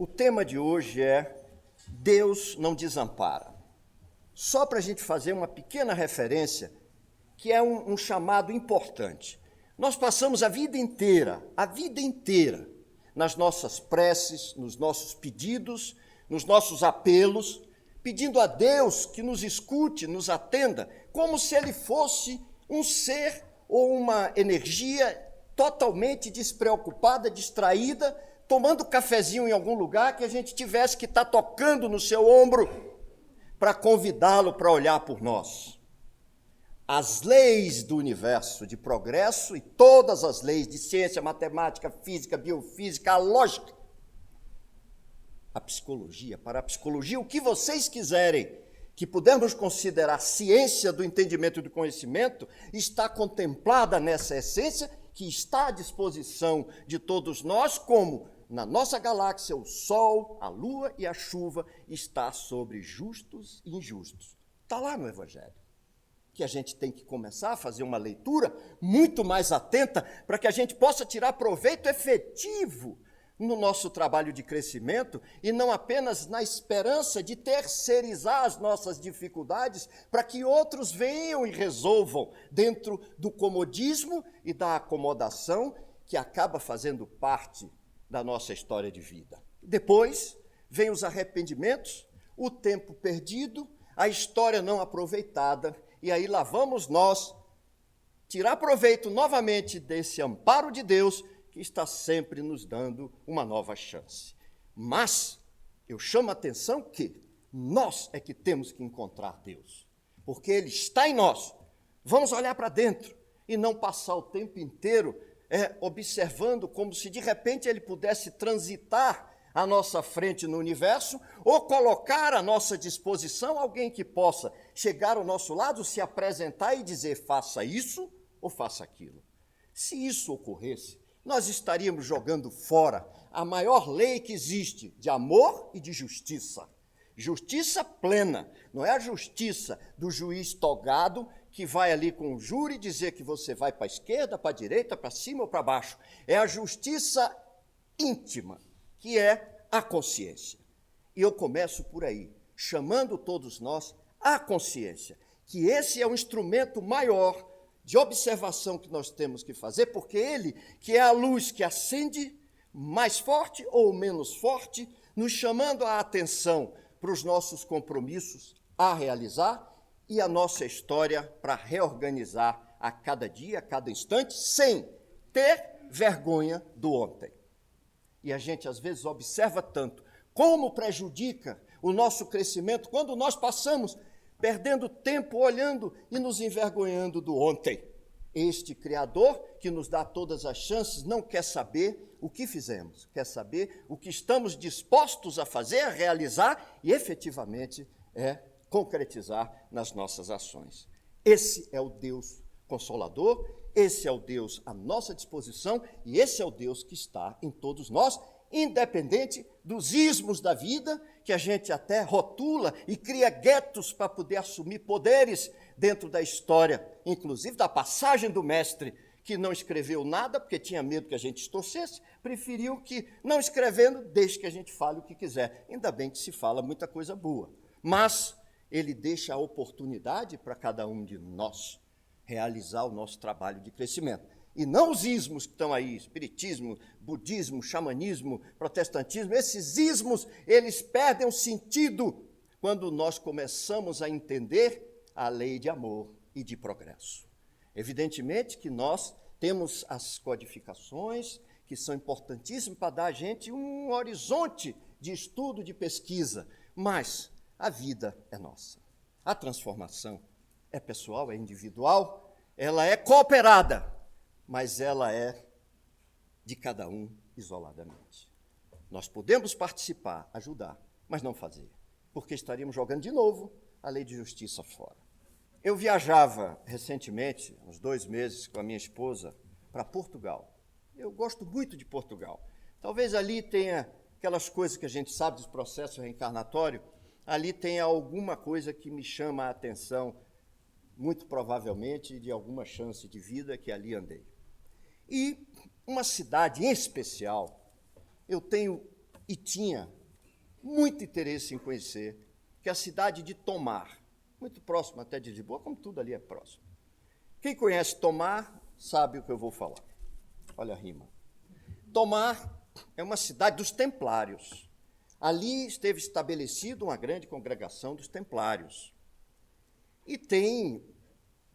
O tema de hoje é Deus não desampara. Só para a gente fazer uma pequena referência, que é um chamado importante. Nós passamos a vida inteira, nas nossas preces, nos nossos pedidos, nos nossos apelos, pedindo a Deus que nos escute, nos atenda, como se Ele fosse um ser ou uma energia totalmente despreocupada, distraída, tomando cafezinho em algum lugar que a gente tivesse que estar tocando no seu ombro para convidá-lo para olhar por nós. As leis do universo de progresso e todas as leis de ciência, matemática, física, biofísica, a lógica, a psicologia, parapsicologia, o que vocês quiserem, que pudermos considerar ciência do entendimento e do conhecimento, está contemplada nessa essência que está à disposição de todos nós, como na nossa galáxia o Sol, a Lua e a chuva está sobre justos e injustos. Está lá no Evangelho. Que a gente tem que começar a fazer uma leitura muito mais atenta para que a gente possa tirar proveito efetivo no nosso trabalho de crescimento e não apenas na esperança de terceirizar as nossas dificuldades para que outros venham e resolvam dentro do comodismo e da acomodação que acaba fazendo parte da nossa história de vida. Depois vem os arrependimentos, o tempo perdido, a história não aproveitada, e aí lá vamos nós tirar proveito novamente desse amparo de Deus que está sempre nos dando uma nova chance. Mas eu chamo a atenção que nós é que temos que encontrar Deus, porque Ele está em nós. Vamos olhar para dentro e não passar o tempo inteiro observando como se de repente Ele pudesse transitar à nossa frente no universo, ou colocar à nossa disposição alguém que possa chegar ao nosso lado, se apresentar e dizer, faça isso ou faça aquilo. Se isso ocorresse, nós estaríamos jogando fora a maior lei que existe de amor e de justiça. Justiça plena, não é a justiça do juiz togado que vai ali com o júri dizer que você vai para a esquerda, para a direita, para cima ou para baixo. É a justiça íntima, que é a consciência. E eu começo por aí, chamando todos nós à consciência, que esse é o instrumento maior de observação que nós temos que fazer, porque ele, que é a luz que acende, mais forte ou menos forte, nos chamando a atenção para os nossos compromissos a realizar e a nossa história para reorganizar a cada dia, a cada instante, sem ter vergonha do ontem. E a gente, às vezes, observa tanto como prejudica o nosso crescimento quando nós passamos perdendo tempo olhando e nos envergonhando do ontem. Este Criador, que nos dá todas as chances, não quer saber o que fizemos, quer saber o que estamos dispostos a fazer, a realizar e, efetivamente, concretizar nas nossas ações. Esse é o Deus Consolador, esse é o Deus à nossa disposição e esse é o Deus que está em todos nós, independente dos ismos da vida, que a gente até rotula e cria guetos para poder assumir poderes dentro da história, inclusive da passagem do mestre, que não escreveu nada porque tinha medo que a gente estorcesse, preferiu que, não escrevendo, deixe que a gente fale o que quiser. Ainda bem que se fala muita coisa boa, mas ele deixa a oportunidade para cada um de nós realizar o nosso trabalho de crescimento. E não os ismos que estão aí, espiritismo, budismo, xamanismo, protestantismo, esses ismos, eles perdem o sentido quando nós começamos a entender a lei de amor e de progresso. Evidentemente que nós temos as codificações, que são importantíssimas para dar a gente um horizonte de estudo, de pesquisa, mas a vida é nossa. A transformação é pessoal, é individual, ela é cooperada, mas ela é de cada um isoladamente. Nós podemos participar, ajudar, mas não fazer, porque estaríamos jogando de novo a lei de justiça fora. Eu viajava recentemente, uns 2 meses, com a minha esposa, para Portugal. Eu gosto muito de Portugal. Talvez ali tenha aquelas coisas que a gente sabe dos processos reencarnatórios, ali tenha alguma coisa que me chama a atenção, muito provavelmente de alguma chance de vida que ali andei. E uma cidade em especial, eu tenho e tinha muito interesse em conhecer, que é a cidade de Tomar, muito próximo até de Lisboa, como tudo ali é próximo. Quem conhece Tomar sabe o que eu vou falar. Olha a rima. Tomar é uma cidade dos templários. Ali esteve estabelecida uma grande congregação dos templários. E tem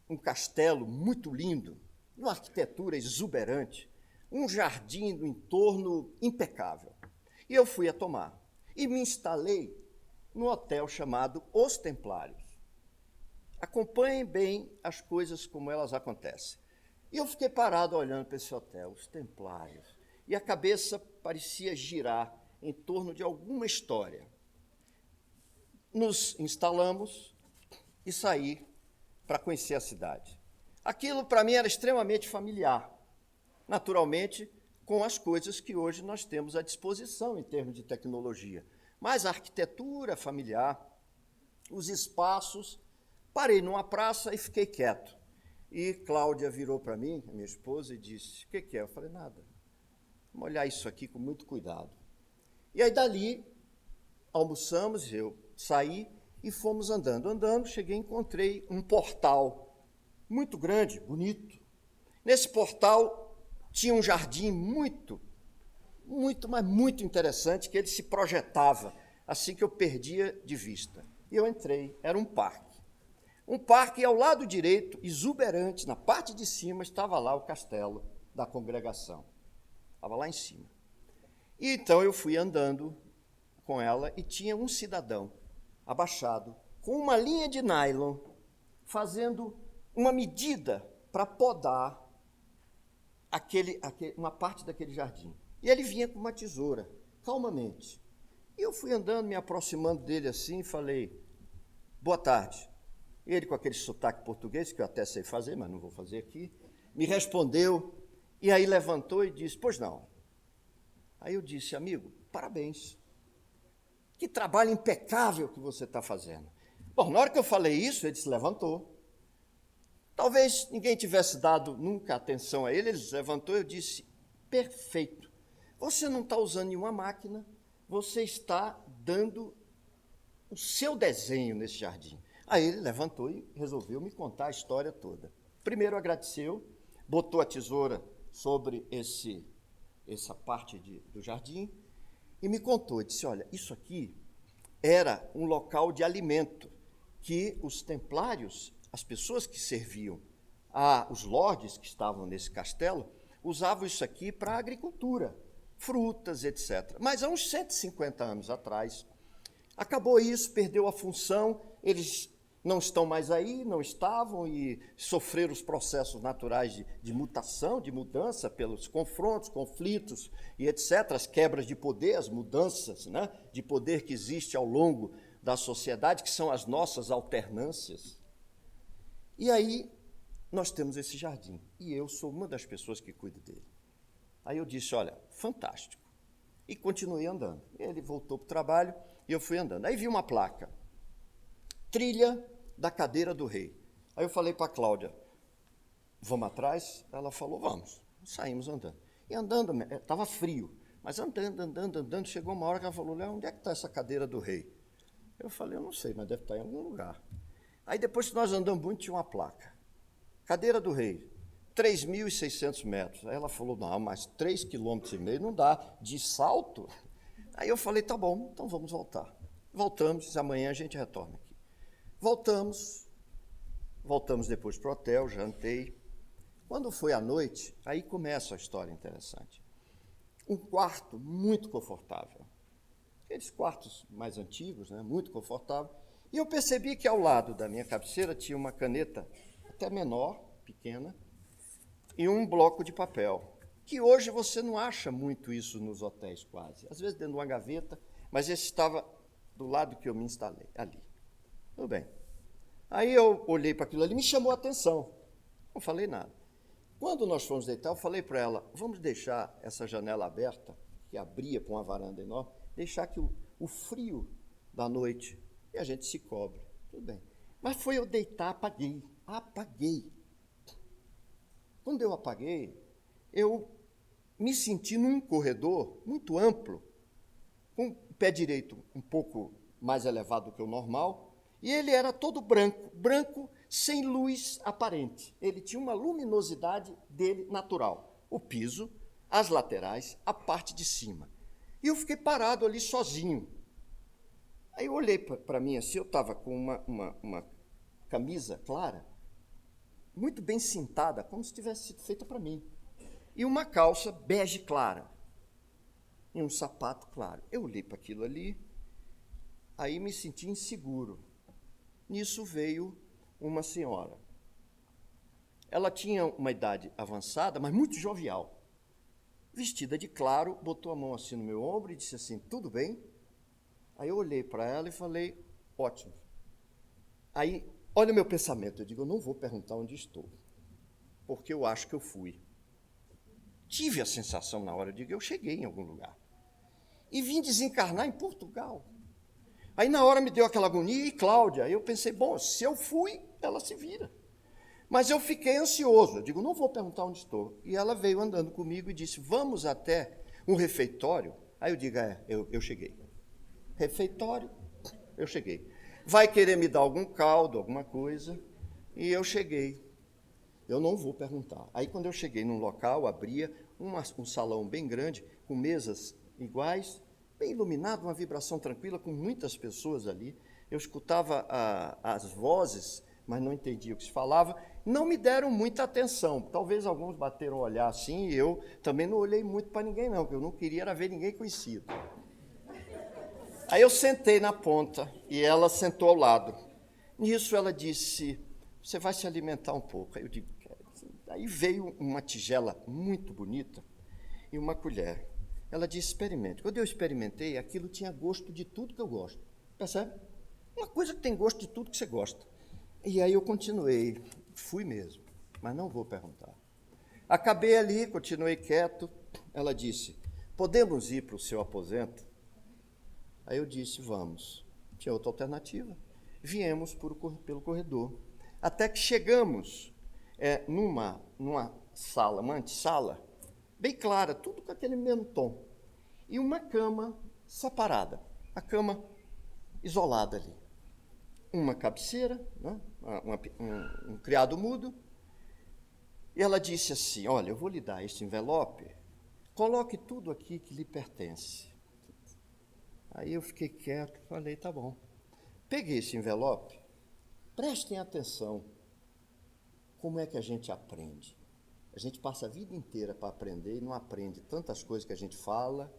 um castelo muito lindo, uma arquitetura exuberante, um jardim no entorno impecável. E eu fui a Tomar e me instalei no hotel chamado Os Templários. Acompanhem bem as coisas como elas acontecem. E eu fiquei parado olhando para esse hotel, Os Templários, e a cabeça parecia girar em torno de alguma história. Nos instalamos e saí para conhecer a cidade. Aquilo, para mim, era extremamente familiar, naturalmente, com as coisas que hoje nós temos à disposição em termos de tecnologia. Mas a arquitetura familiar, os espaços. Parei numa praça e fiquei quieto. E Cláudia virou para mim, a minha esposa, e disse, o que é? Eu falei, nada. Vamos olhar isso aqui com muito cuidado. E aí, dali, almoçamos, eu saí e fomos andando. Andando, cheguei e encontrei um portal muito grande, bonito. Nesse portal tinha um jardim mas muito interessante, que ele se projetava assim que eu perdia de vista. E eu entrei, era um parque. Um parque, e ao lado direito, exuberante, na parte de cima, estava lá o castelo da congregação. Estava lá em cima. E então eu fui andando com ela e tinha um cidadão abaixado, com uma linha de nylon, fazendo uma medida para podar uma parte daquele jardim. E ele vinha com uma tesoura, calmamente. E eu fui andando, me aproximando dele assim, e falei, boa tarde. Ele, com aquele sotaque português, que eu até sei fazer, mas não vou fazer aqui, me respondeu, e aí levantou e disse, pois não. Aí eu disse, amigo, parabéns. Que trabalho impecável que você está fazendo. Bom, na hora que eu falei isso, ele se levantou. Talvez ninguém tivesse dado nunca atenção a ele, ele se levantou e eu disse, perfeito. Você não está usando nenhuma máquina, você está dando o seu desenho nesse jardim. Aí ele levantou e resolveu me contar a história toda. Primeiro agradeceu, botou a tesoura sobre essa parte do jardim e me contou, disse, olha, isso aqui era um local de alimento que os templários, as pessoas que serviam os lordes que estavam nesse castelo, usavam isso aqui para a agricultura, frutas, etc. Mas há uns 150 anos atrás, acabou isso, perdeu a função, eles não estão mais aí, não estavam, e sofreram os processos naturais de mutação, de mudança, pelos confrontos, conflitos e etc., as quebras de poder, as mudanças, né, de poder que existe ao longo da sociedade, que são as nossas alternâncias. E aí nós temos esse jardim, e eu sou uma das pessoas que cuido dele. Aí eu disse, olha, fantástico. E continuei andando. Ele voltou para o trabalho e eu fui andando. Aí vi uma placa, trilha da cadeira do rei. Aí eu falei para a Cláudia, vamos atrás? Ela falou, vamos. Saímos andando. E andando, estava frio, mas andando, chegou uma hora que ela falou, Léo, onde é que está essa cadeira do rei? Eu falei, eu não sei, mas deve estar em algum lugar. Aí depois que nós andamos muito, tinha uma placa. Cadeira do rei, 3.600 metros. Aí ela falou, não, mas 3,5 km não dá, de salto. Aí eu falei, tá bom, então vamos voltar. Voltamos, amanhã a gente retorna aqui. Voltamos depois para o hotel, jantei. Quando foi à noite, aí começa a história interessante. Um quarto muito confortável. Aqueles quartos mais antigos, né, muito confortável. E eu percebi que ao lado da minha cabeceira tinha uma caneta até menor, pequena, e um bloco de papel, que hoje você não acha muito isso nos hotéis quase. Às vezes dentro de uma gaveta, mas esse estava do lado que eu me instalei, ali. Tudo bem. Aí eu olhei para aquilo ali, me chamou a atenção. Não falei nada. Quando nós fomos deitar, eu falei para ela, vamos deixar essa janela aberta, que abria para uma varanda enorme, deixar que o frio da noite, e a gente se cobre. Tudo bem. Mas foi eu deitar, apaguei. Quando eu apaguei, eu me senti num corredor muito amplo, com o pé direito um pouco mais elevado do que o normal, e ele era todo branco, branco, sem luz aparente. Ele tinha uma luminosidade dele natural. O piso, as laterais, a parte de cima. E eu fiquei parado ali sozinho. Aí eu olhei para mim assim, eu estava com uma camisa clara, muito bem cintada, como se tivesse sido feita para mim. E uma calça bege clara. E um sapato claro. Eu olhei para aquilo ali, aí me senti inseguro. Nisso veio uma senhora. Ela tinha uma idade avançada, mas muito jovial. Vestida de claro, botou a mão assim no meu ombro e disse assim, tudo bem? Aí eu olhei para ela e falei, ótimo. Aí, olha o meu pensamento, eu digo, eu não vou perguntar onde estou, porque eu acho que eu fui. Tive a sensação na hora, eu digo, eu cheguei em algum lugar. E vim desencarnar em Portugal. Aí na hora me deu aquela agonia, e Cláudia, aí eu pensei, bom, se eu fui, ela se vira. Mas eu fiquei ansioso, eu digo, não vou perguntar onde estou. E ela veio andando comigo e disse, vamos até um refeitório. Aí eu digo, eu cheguei. Refeitório, eu cheguei. Vai querer me dar algum caldo, alguma coisa, e eu cheguei. Eu não vou perguntar. Aí quando eu cheguei num local, abria um salão bem grande, com mesas iguais, bem iluminado, uma vibração tranquila, com muitas pessoas ali. Eu escutava as vozes, mas não entendia o que se falava. Não me deram muita atenção. Talvez alguns bateram o olhar assim, e eu também não olhei muito para ninguém, não, porque eu não queria era ver ninguém conhecido. Aí eu sentei na ponta, e ela sentou ao lado. Nisso ela disse, você vai se alimentar um pouco. Aí eu digo, aí veio uma tigela muito bonita e uma colher. Ela disse, experimente. Quando eu experimentei, aquilo tinha gosto de tudo que eu gosto. Percebe? Uma coisa que tem gosto de tudo que você gosta. E aí eu continuei, fui mesmo, mas não vou perguntar. Acabei ali, continuei quieto. Ela disse, podemos ir para o seu aposento? Aí eu disse, vamos. Tinha outra alternativa. Viemos pelo corredor. Até que chegamos numa sala, uma antessala, bem clara, tudo com aquele mesmo tom. E uma cama separada, a cama isolada ali. Uma cabeceira, né? um criado mudo. E ela disse assim, olha, eu vou lhe dar este envelope, coloque tudo aqui que lhe pertence. Aí eu fiquei quieto, falei, tá bom. Peguei esse envelope, prestem atenção, como é que a gente aprende? A gente passa a vida inteira para aprender e não aprende tantas coisas que a gente fala,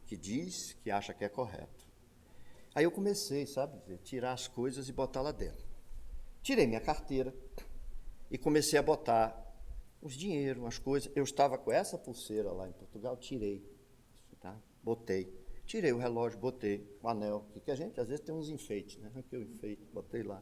que diz, que acha que é correto. Aí eu comecei, sabe, tirar as coisas e botar lá dentro. Tirei minha carteira e comecei a botar os dinheiros, as coisas. Eu estava com essa pulseira lá em Portugal, tirei, tá? Botei. Tirei o relógio, botei o anel, que a gente às vezes tem uns enfeites, né? Aqui eu enfeite, botei lá.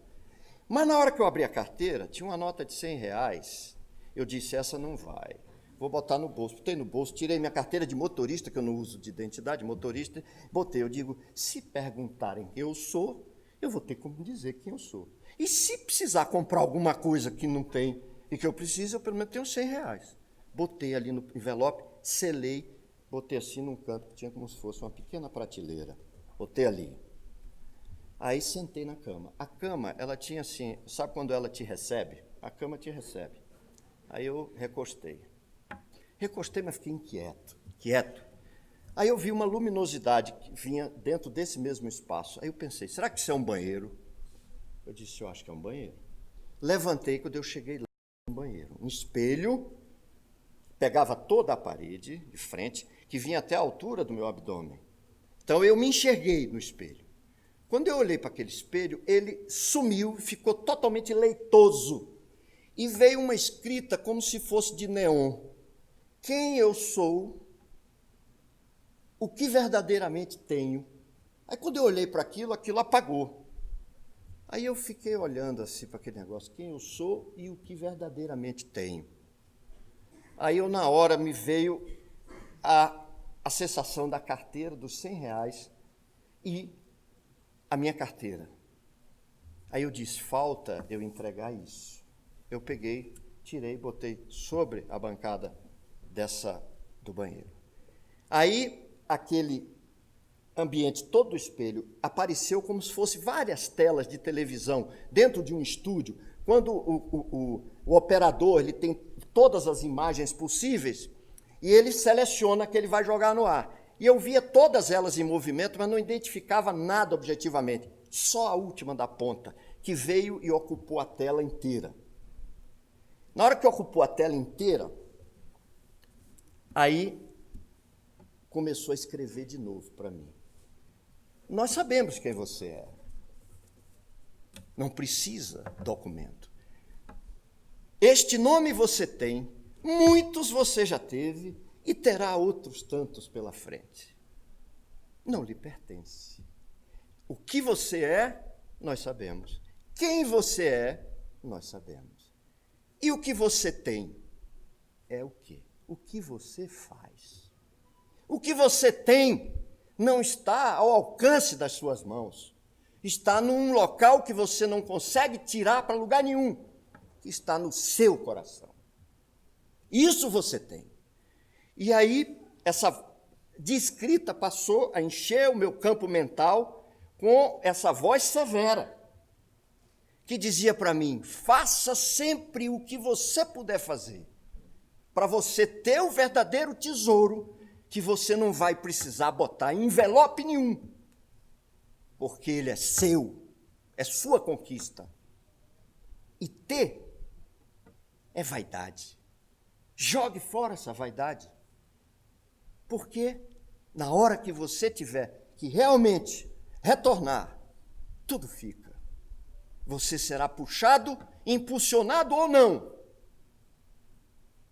Mas na hora que eu abri a carteira, tinha uma nota de R$100. Eu disse, essa não vai. Vou botar no bolso. Botei no bolso, tirei minha carteira de motorista, que eu não uso de identidade, motorista, botei. Eu digo, se perguntarem quem eu sou, eu vou ter como dizer quem eu sou. E se precisar comprar alguma coisa que não tem e que eu preciso, eu pelo menos tenho R$100. Botei ali no envelope, selei, botei assim num canto que tinha como se fosse uma pequena prateleira. Botei ali. Aí sentei na cama. A cama, ela tinha assim, sabe quando ela te recebe? A cama te recebe. Aí eu recostei. Recostei, mas fiquei quieto. Aí eu vi uma luminosidade que vinha dentro desse mesmo espaço. Aí eu pensei, será que isso é um banheiro? Eu disse, eu acho que é um banheiro. Levantei, quando eu cheguei lá, um banheiro. Um espelho, pegava toda a parede de frente, que vinha até a altura do meu abdômen. Então eu me enxerguei no espelho. Quando eu olhei para aquele espelho, ele sumiu, ficou totalmente leitoso. E veio uma escrita como se fosse de neon. Quem eu sou, o que verdadeiramente tenho. Aí quando eu olhei para aquilo apagou. Aí eu fiquei olhando assim para aquele negócio, quem eu sou e o que verdadeiramente tenho. Aí eu, na hora, me veio a sensação da carteira, dos R$100 e a minha carteira. Aí eu disse, falta eu entregar isso. Eu peguei, tirei, botei sobre a bancada do banheiro. Aí, aquele ambiente todo do espelho apareceu como se fosse várias telas de televisão dentro de um estúdio. Quando o operador ele tem todas as imagens possíveis e ele seleciona que ele vai jogar no ar. E eu via todas elas em movimento, mas não identificava nada objetivamente. Só a última da ponta, que veio e ocupou a tela inteira. Na hora que ocupou a tela inteira, aí começou a escrever de novo para mim. Nós sabemos quem você é. Não precisa documento. Este nome você tem, muitos você já teve e terá outros tantos pela frente. Não lhe pertence. O que você é, nós sabemos. Quem você é, nós sabemos. E o que você tem é o quê? O que você faz. O que você tem não está ao alcance das suas mãos. Está num local que você não consegue tirar para lugar nenhum, que está no seu coração. Isso você tem. E aí, essa descrita passou a encher o meu campo mental com essa voz severa, que dizia para mim, faça sempre o que você puder fazer, para você ter o verdadeiro tesouro, que você não vai precisar botar em envelope nenhum, porque ele é seu, é sua conquista. E ter é vaidade. Jogue fora essa vaidade. Porque na hora que você tiver que realmente retornar, tudo fica. Você será puxado, impulsionado ou não,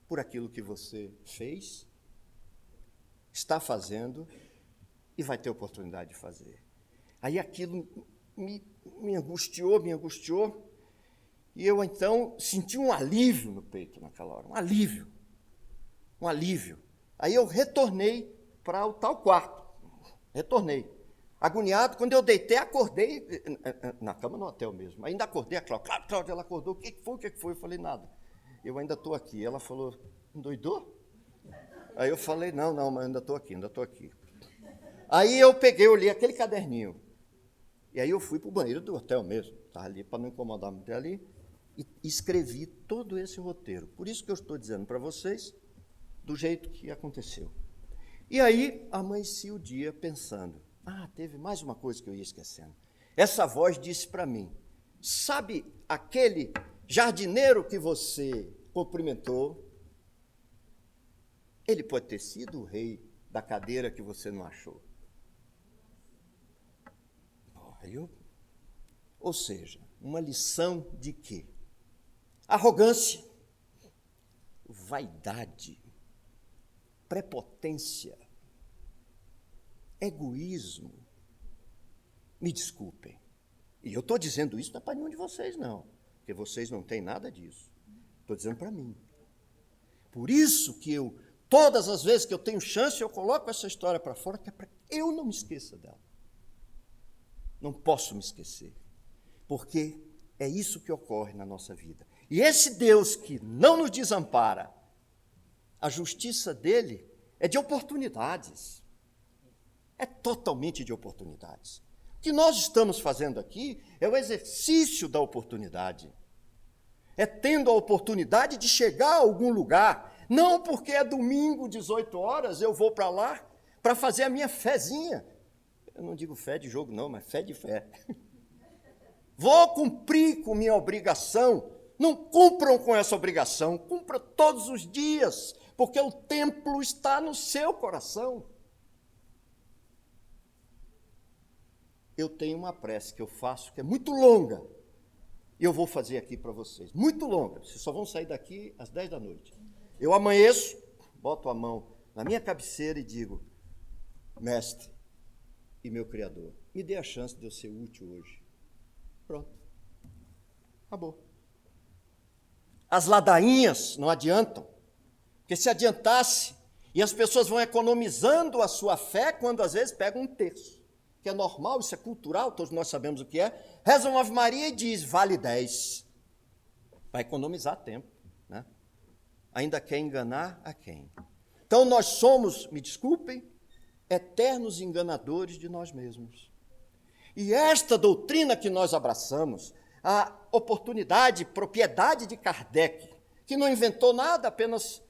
por aquilo que você fez, está fazendo e vai ter oportunidade de fazer. Aí aquilo me angustiou, e eu então senti um alívio no peito naquela hora, um alívio. Aí eu retornei para o tal quarto, agoniado. Quando eu deitei, acordei, na cama no hotel mesmo, ainda acordei a Cláudia. Cláudia, ela acordou, o que foi? Eu falei, nada, eu ainda estou aqui. Ela falou, endoidou? Aí eu falei, não, mas ainda estou aqui. Aí eu olhei aquele caderninho, e aí eu fui para o banheiro do hotel mesmo, estava ali para não incomodar muito ali, e escrevi todo esse roteiro. Por isso que eu estou dizendo para vocês do jeito que aconteceu. E aí amanheci o dia pensando, teve mais uma coisa que eu ia esquecendo. Essa voz disse para mim, sabe aquele jardineiro que você cumprimentou? Ele pode ter sido o rei da cadeira que você não achou. Ou seja, uma lição de quê? Arrogância, vaidade, prepotência, egoísmo. Me desculpem. E eu estou dizendo isso não é para nenhum de vocês, não. Porque vocês não têm nada disso. Estou dizendo para mim. Por isso que todas as vezes que eu tenho chance, eu coloco essa história para fora, que é para que eu não me esqueça dela. Não posso me esquecer, porque é isso que ocorre na nossa vida. E esse Deus que não nos desampara, a justiça dele é de oportunidades. É totalmente de oportunidades. O que nós estamos fazendo aqui é o exercício da oportunidade. É tendo a oportunidade de chegar a algum lugar, não porque é domingo, 18 horas, eu vou para lá para fazer a minha fezinha. Eu não digo fé de jogo, não, mas fé de fé. Vou cumprir com minha obrigação. Não cumpram com essa obrigação, cumpra todos os dias, porque o templo está no seu coração. Eu tenho uma prece que eu faço, que é muito longa, e eu vou fazer aqui para vocês. Muito longa, vocês só vão sair daqui às 10 da noite. Eu amanheço, boto a mão na minha cabeceira e digo, Mestre e meu Criador, me dê a chance de eu ser útil hoje. Pronto. Acabou. As ladainhas não adiantam, porque se adiantasse, e as pessoas vão economizando a sua fé quando às vezes pegam um terço, que é normal, isso é cultural, todos nós sabemos o que é, reza uma Ave Maria e diz, vale 10. Vai economizar tempo, né? Ainda quer enganar a quem? Então nós somos, me desculpem, eternos enganadores de nós mesmos. E esta doutrina que nós abraçamos, a oportunidade, propriedade de Kardec, que não inventou nada, apenas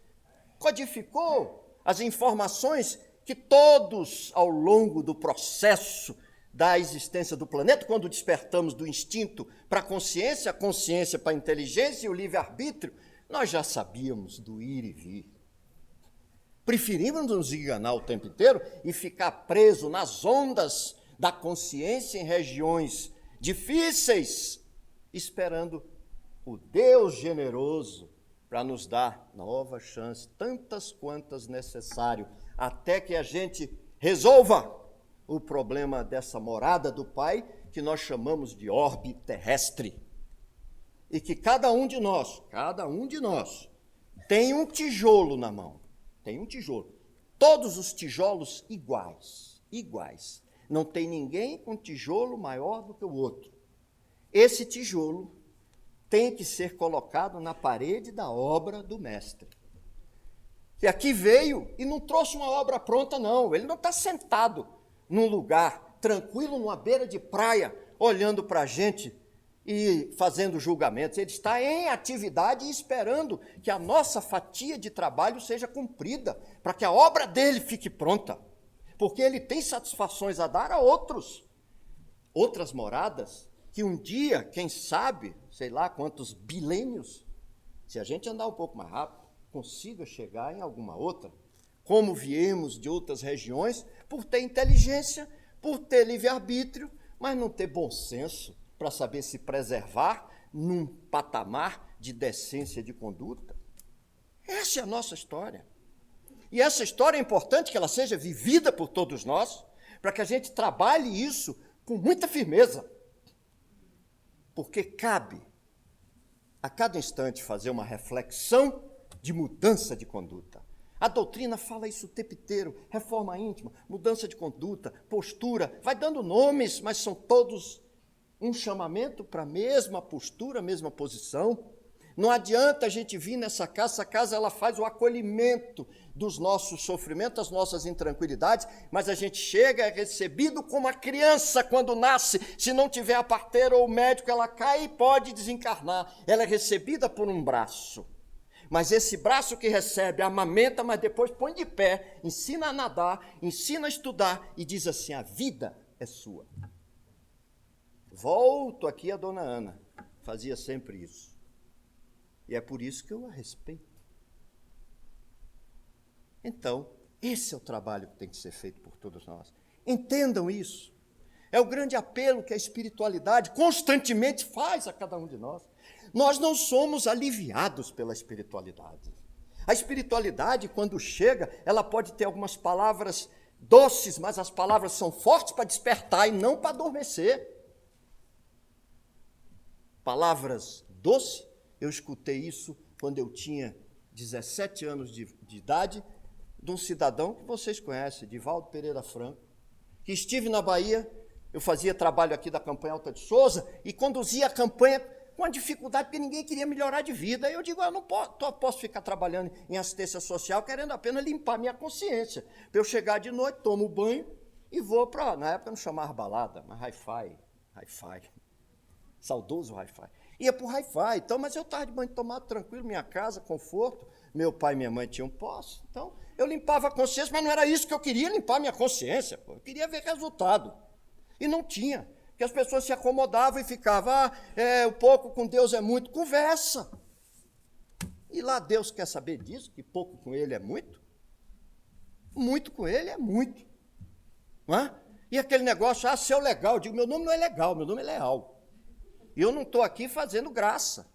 codificou as informações que todos, ao longo do processo da existência do planeta, quando despertamos do instinto para a consciência para a inteligência e o livre-arbítrio, nós já sabíamos do ir e vir. Preferimos nos enganar o tempo inteiro e ficar preso nas ondas da consciência em regiões difíceis, esperando o Deus generoso para nos dar nova chance, tantas quantas necessário, até que a gente resolva o problema dessa morada do Pai, que nós chamamos de orbe terrestre. E que cada um de nós, tem um tijolo na mão. Tem um tijolo. Todos os tijolos iguais. Não tem ninguém com tijolo maior do que o outro. Esse tijolo tem que ser colocado na parede da obra do mestre. Que aqui veio e não trouxe uma obra pronta, não. Ele não está sentado num lugar tranquilo, numa beira de praia, olhando para a gente e fazendo julgamentos. Ele está em atividade e esperando que a nossa fatia de trabalho seja cumprida, para que a obra dele fique pronta. Porque ele tem satisfações a dar a outras moradas, que um dia, quem sabe, sei lá quantos bilênios, se a gente andar um pouco mais rápido, consiga chegar em alguma outra, como viemos de outras regiões, por ter inteligência, por ter livre-arbítrio, mas não ter bom senso para saber se preservar num patamar de decência de conduta. Essa é a nossa história. E essa história é importante que ela seja vivida por todos nós, para que a gente trabalhe isso com muita firmeza. Porque cabe, a cada instante, fazer uma reflexão de mudança de conduta. A doutrina fala isso o tempo inteiro, reforma íntima, mudança de conduta, postura, vai dando nomes, mas são todos um chamamento para a mesma postura, a mesma posição. Não adianta a gente vir nessa casa, essa casa ela faz o acolhimento dos nossos sofrimentos, das nossas intranquilidades, mas a gente chega, é recebido como a criança quando nasce, se não tiver a parteira ou o médico, ela cai e pode desencarnar. Ela é recebida por um braço. Mas esse braço que recebe, amamenta, mas depois põe de pé, ensina a nadar, ensina a estudar e diz assim, a vida é sua. Volto aqui a dona Ana, fazia sempre isso. E é por isso que eu a respeito. Então, esse é o trabalho que tem que ser feito por todos nós. Entendam isso. É o grande apelo que a espiritualidade constantemente faz a cada um de nós. Nós não somos aliviados pela espiritualidade. A espiritualidade, quando chega, ela pode ter algumas palavras doces, mas as palavras são fortes para despertar e não para adormecer. Palavras doces, eu escutei isso quando eu tinha 17 anos de idade, de um cidadão que vocês conhecem, Divaldo Pereira Franco, que estive na Bahia, eu fazia trabalho aqui da campanha Alta de Souza e conduzia a campanha com a dificuldade, porque ninguém queria melhorar de vida. Eu digo, eu não posso ficar trabalhando em assistência social querendo apenas limpar minha consciência. Para eu chegar de noite, tomo banho e vou para, na época não chamava balada, mas hi-fi, saudoso hi-fi. Ia para o hi-fi, então, mas eu estava de banho tomado, tranquilo, minha casa, conforto, meu pai e minha mãe tinham posse, então eu limpava a consciência, mas não era isso que eu queria, limpar minha consciência, eu queria ver resultado. E não tinha. Que as pessoas se acomodavam e ficavam, o pouco com Deus é muito, conversa. E lá Deus quer saber disso, que pouco com ele é muito? Muito com ele é muito. Não é? E aquele negócio, seu legal, eu digo, meu nome não é legal, meu nome é leal. E eu não estou aqui fazendo graça.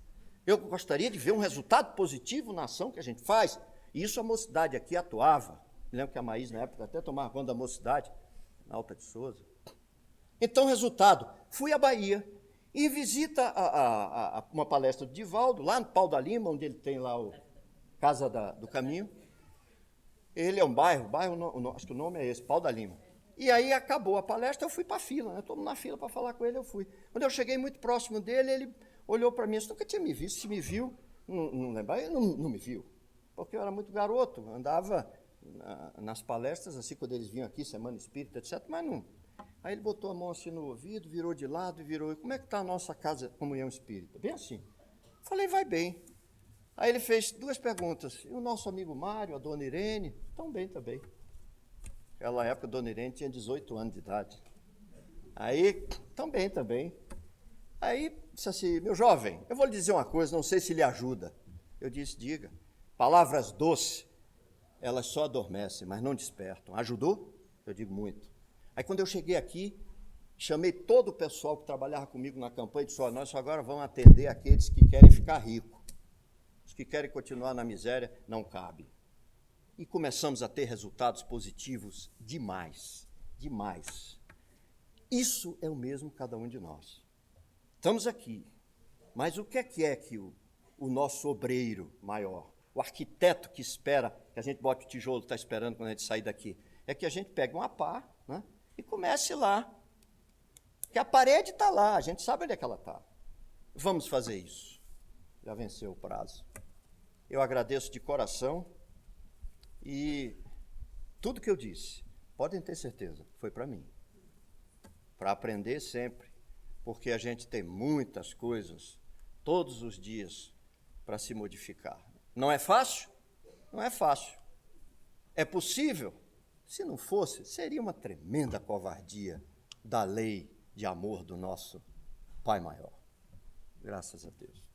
Eu gostaria de ver um resultado positivo na ação que a gente faz. E isso a mocidade aqui atuava. Me lembro que a Maís, na época, até tomava conta da mocidade, na Alta de Souza. Então, resultado, fui à Bahia e visita uma palestra do Divaldo, lá no Pau da Lima, onde ele tem lá o Casa do Caminho. Ele é um bairro, acho que o nome é esse, Pau da Lima. E aí acabou a palestra, eu fui para a fila, né? Estou na fila para falar com ele, eu fui. Quando eu cheguei muito próximo dele, ele olhou para mim, nunca tinha me visto, se me viu, não lembra, ele não me viu, porque eu era muito garoto, andava nas palestras, assim, quando eles vinham aqui, Semana Espírita, etc., mas não. Aí ele botou a mão assim no ouvido, virou de lado e virou. Como é que está a nossa casa comunhão espírita? Bem assim. Falei, vai bem. Aí ele fez 2 perguntas. E o nosso amigo Mário, a dona Irene? Tão bem também. Naquela época, a dona Irene tinha 18 anos de idade. Aí, tão bem também. Aí, disse assim, meu jovem, eu vou lhe dizer uma coisa, não sei se lhe ajuda. Eu disse, diga. Palavras doces, elas só adormecem, mas não despertam. Ajudou? Eu digo muito. Aí, quando eu cheguei aqui, chamei todo o pessoal que trabalhava comigo na campanha e disse, ó, nós só agora vamos atender aqueles que querem ficar ricos. Os que querem continuar na miséria, não cabe. E começamos a ter resultados positivos demais, demais. Isso é o mesmo cada um de nós. Estamos aqui, mas o que é que o nosso obreiro maior, o arquiteto que espera, que a gente bote o tijolo, está esperando quando a gente sair daqui, é que a gente pegue uma pá, né, e comece lá. Que a parede está lá, a gente sabe onde é que ela está. Vamos fazer isso. Já venceu o prazo. Eu agradeço de coração e tudo que eu disse, podem ter certeza, foi para mim. Para aprender sempre, porque a gente tem muitas coisas, todos os dias, para se modificar. Não é fácil? Não é fácil. É possível? Se não fosse, seria uma tremenda covardia da lei de amor do nosso Pai Maior. Graças a Deus.